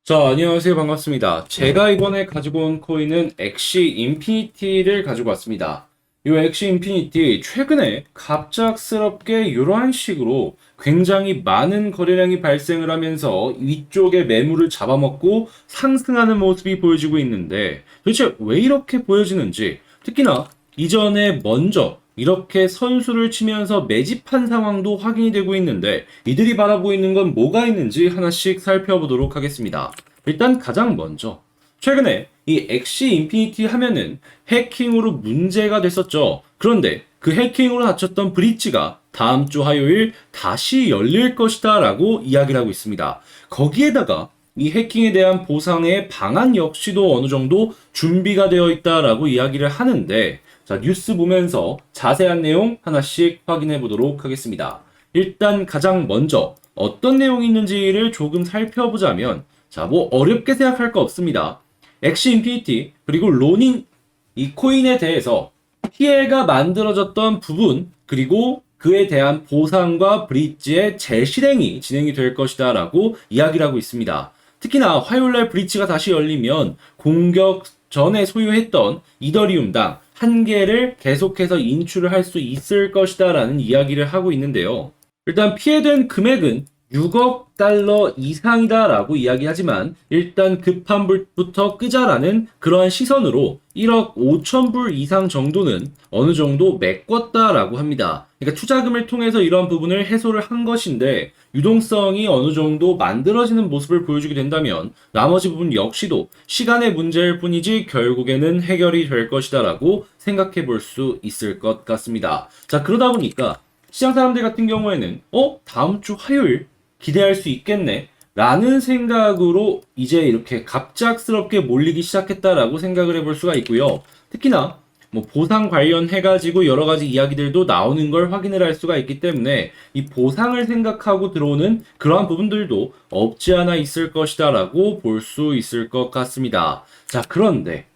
자, 안녕하세요. 반갑습니다. 제가 이번에 가지고 온 코인은 엑시 인피니티를 가지고 왔습니다. 이 엑시 인피니티 최근에 갑작스럽게 이러한 식으로 굉장히 많은 거래량이 발생을 하면서 위쪽에 매물을 잡아먹고 상승하는 모습이 보여지고 있는데 도대체 왜 이렇게 보여지는지, 특히나 이전에 먼저 이렇게 선수를 치면서 매집한 상황도 확인이 되고 있는데 이들이 바라보고 있는 건 뭐가 있는지 하나씩 살펴보도록 하겠습니다. 일단 가장 먼저 최근에 이 엑시 인피니티 하면은 해킹으로 문제가 됐었죠. 그런데 그 해킹으로 닫혔던 브릿지가 다음 주 화요일 다시 열릴 것이다 라고 이야기를 하고 있습니다. 거기에다가 이 해킹에 대한 보상의 방안 역시도 어느 정도 준비가 되어 있다라고 이야기를 하는데, 자, 뉴스 보면서 자세한 내용 하나씩 확인해 보도록 하겠습니다. 일단 가장 먼저 어떤 내용이 있는지를 조금 살펴보자면, 자, 뭐 어렵게 생각할 거 없습니다. 엑시 인피니티 그리고 로닌 이 코인에 대해서 피해가 만들어졌던 부분, 그리고 그에 대한 보상과 브릿지의 재실행이 진행이 될 것이다 라고 이야기를 하고 있습니다. 특히나 화요일날 브릿지가 다시 열리면 공격 전에 소유했던 이더리움당 한 개를 계속해서 인출을 할 수 있을 것이다 라는 이야기를 하고 있는데요. 일단 피해된 금액은 6억 달러 이상이다라고 이야기하지만 일단 급한 불부터 끄자라는 그러한 시선으로 1억 5천 불 이상 정도는 어느 정도 메꿨다라고 합니다. 그러니까 투자금을 통해서 이러한 부분을 해소를 한 것인데, 유동성이 어느 정도 만들어지는 모습을 보여주게 된다면 나머지 부분 역시도 시간의 문제일 뿐이지 결국에는 해결이 될 것이다라고 생각해 볼 수 있을 것 같습니다. 자, 그러다 보니까 시장 사람들 같은 경우에는 다음 주 화요일 기대할 수 있겠네 라는 생각으로 이제 이렇게 갑작스럽게 몰리기 시작했다라고 생각을 해볼 수가 있고요. 특히나 뭐 보상 관련해가지고 여러 가지 이야기들도 나오는 걸 확인을 할 수가 있기 때문에 이 보상을 생각하고 들어오는 그러한 부분들도 없지 않아 있을 것이다라고 볼 수 있을 것 같습니다. 자, 그런데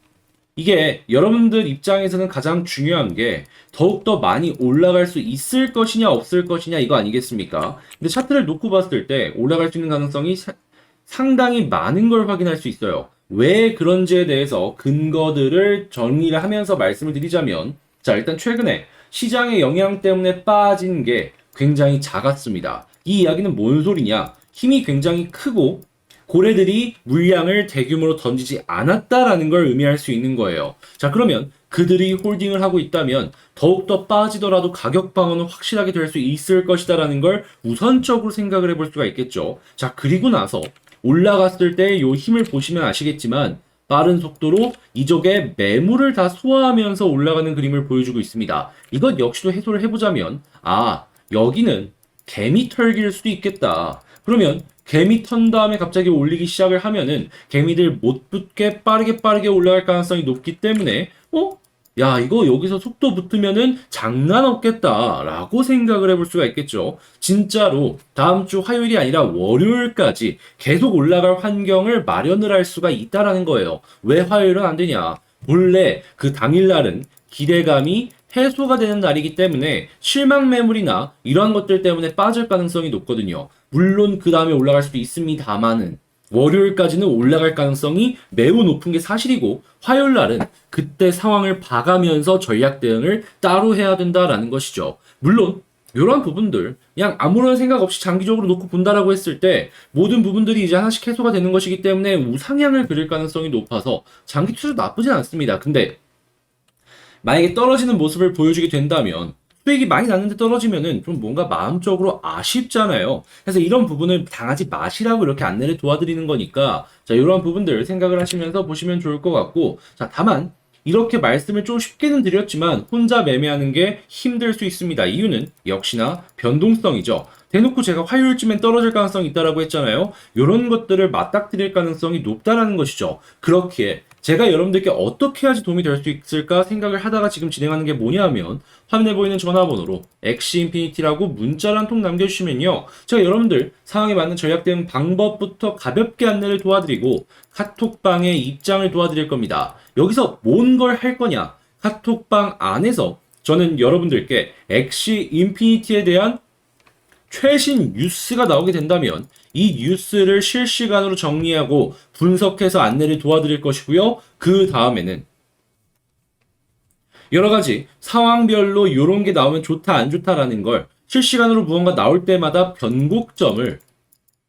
이게 여러분들 입장에서는 가장 중요한 게 더욱더 많이 올라갈 수 있을 것이냐 없을 것이냐 이거 아니겠습니까? 근데 차트를 놓고 봤을 때 올라갈 수 있는 가능성이 상당히 많은 걸 확인할 수 있어요. 왜 그런지에 대해서 근거들을 정리를 하면서 말씀을 드리자면, 자, 일단 최근에 시장의 영향 때문에 빠진 게 굉장히 작았습니다. 이 이야기는 뭔 소리냐? 힘이 굉장히 크고 고래들이 물량을 대규모로 던지지 않았다라는 걸 의미할 수 있는 거예요. 자, 그러면 그들이 홀딩을 하고 있다면 더욱더 빠지더라도 가격 방어는 확실하게 될 수 있을 것이다라는 걸 우선적으로 생각을 해볼 수가 있겠죠. 자, 그리고 나서 올라갔을 때 요 힘을 보시면 아시겠지만 빠른 속도로 이쪽에 매물을 다 소화하면서 올라가는 그림을 보여주고 있습니다. 이것 역시도 해소를 해보자면, 여기는 개미 털기일 수도 있겠다. 그러면 개미 턴 다음에 갑자기 올리기 시작을 하면은 개미들 못 붙게 빠르게 올라갈 가능성이 높기 때문에 야, 이거 여기서 속도 붙으면은 장난 없겠다라고 생각을 해볼 수가 있겠죠. 진짜로 다음 주 화요일이 아니라 월요일까지 계속 올라갈 환경을 마련을 할 수가 있다라는 거예요. 왜 화요일은 안 되냐? 본래 그 당일날은 기대감이 해소가 되는 날이기 때문에 실망 매물이나 이러한 것들 때문에 빠질 가능성이 높거든요. 물론 그 다음에 올라갈 수도 있습니다만은 월요일까지는 올라갈 가능성이 매우 높은 게 사실이고, 화요일 날은 그때 상황을 봐가면서 전략 대응을 따로 해야 된다라는 것이죠. 물론 이러한 부분들 그냥 아무런 생각 없이 장기적으로 놓고 본다라고 했을 때 모든 부분들이 이제 하나씩 해소가 되는 것이기 때문에 우상향을 그릴 가능성이 높아서 장기 투자 나쁘진 않습니다. 근데 만약에 떨어지는 모습을 보여주게 된다면, 수익이 많이 났는데 떨어지면은 좀 뭔가 마음적으로 아쉽잖아요. 그래서 이런 부분을 당하지 마시라고 이렇게 안내를 도와드리는 거니까, 자, 이런 부분들 생각을 하시면서 보시면 좋을 것 같고, 자, 다만 이렇게 말씀을 좀 쉽게는 드렸지만 혼자 매매하는 게 힘들 수 있습니다. 이유는 역시나 변동성이죠. 대놓고 제가 화요일쯤엔 떨어질 가능성이 있다라고 했잖아요. 이런 것들을 맞닥뜨릴 가능성이 높다라는 것이죠. 그렇기에 제가 여러분들께 어떻게 해야지 도움이 될 수 있을까 생각을 하다가 지금 진행하는 게 뭐냐면, 화면에 보이는 전화번호로 엑시인피니티라고 문자를 한 통 남겨주시면요, 제가 여러분들 상황에 맞는 전략 대응 방법부터 가볍게 안내를 도와드리고 카톡방의 입장을 도와드릴 겁니다. 여기서 뭔 걸 할 거냐? 카톡방 안에서 저는 여러분들께 엑시인피니티에 대한 최신 뉴스가 나오게 된다면 이 뉴스를 실시간으로 정리하고 분석해서 안내를 도와드릴 것이고요. 그 다음에는 여러 가지 상황별로 이런 게 나오면 좋다, 안 좋다라는 걸 실시간으로 무언가 나올 때마다 변곡점을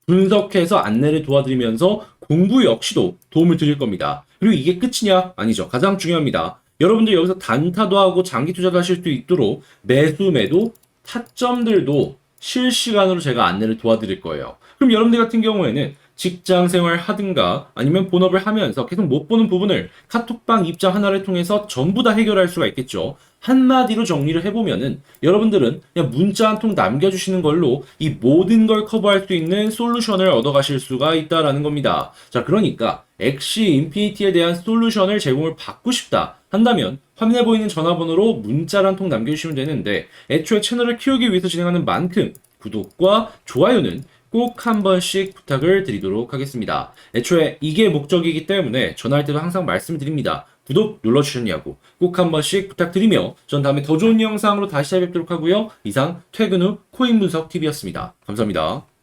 분석해서 안내를 도와드리면서 공부 역시도 도움을 드릴 겁니다. 그리고 이게 끝이냐? 아니죠. 가장 중요합니다. 여러분들 여기서 단타도 하고 장기 투자도 하실 수 있도록 매수, 매도, 타점들도 실시간으로 제가 안내를 도와드릴 거예요. 그럼 여러분들 같은 경우에는 직장 생활 하든가 아니면 본업을 하면서 계속 못 보는 부분을 카톡방 입장 하나를 통해서 전부 다 해결할 수가 있겠죠. 한마디로 정리를 해보면은 여러분들은 그냥 문자 한 통 남겨주시는 걸로 이 모든 걸 커버할 수 있는 솔루션을 얻어가실 수가 있다라는 겁니다. 자, 그러니까 엑시 인피니티에 대한 솔루션을 제공을 받고 싶다 한다면 화면에 보이는 전화번호로 문자를 한 통 남겨주시면 되는데 애초에 채널을 키우기 위해서 진행하는 만큼 구독과 좋아요는 꼭 한 번씩 부탁을 드리도록 하겠습니다. 애초에 이게 목적이기 때문에 전화할 때도 항상 말씀드립니다. 구독 눌러주셨냐고 꼭 한 번씩 부탁드리며 전 다음에 더 좋은 영상으로 다시 찾아뵙도록 하고요. 이상 퇴근 후 코인 분석 TV였습니다. 감사합니다.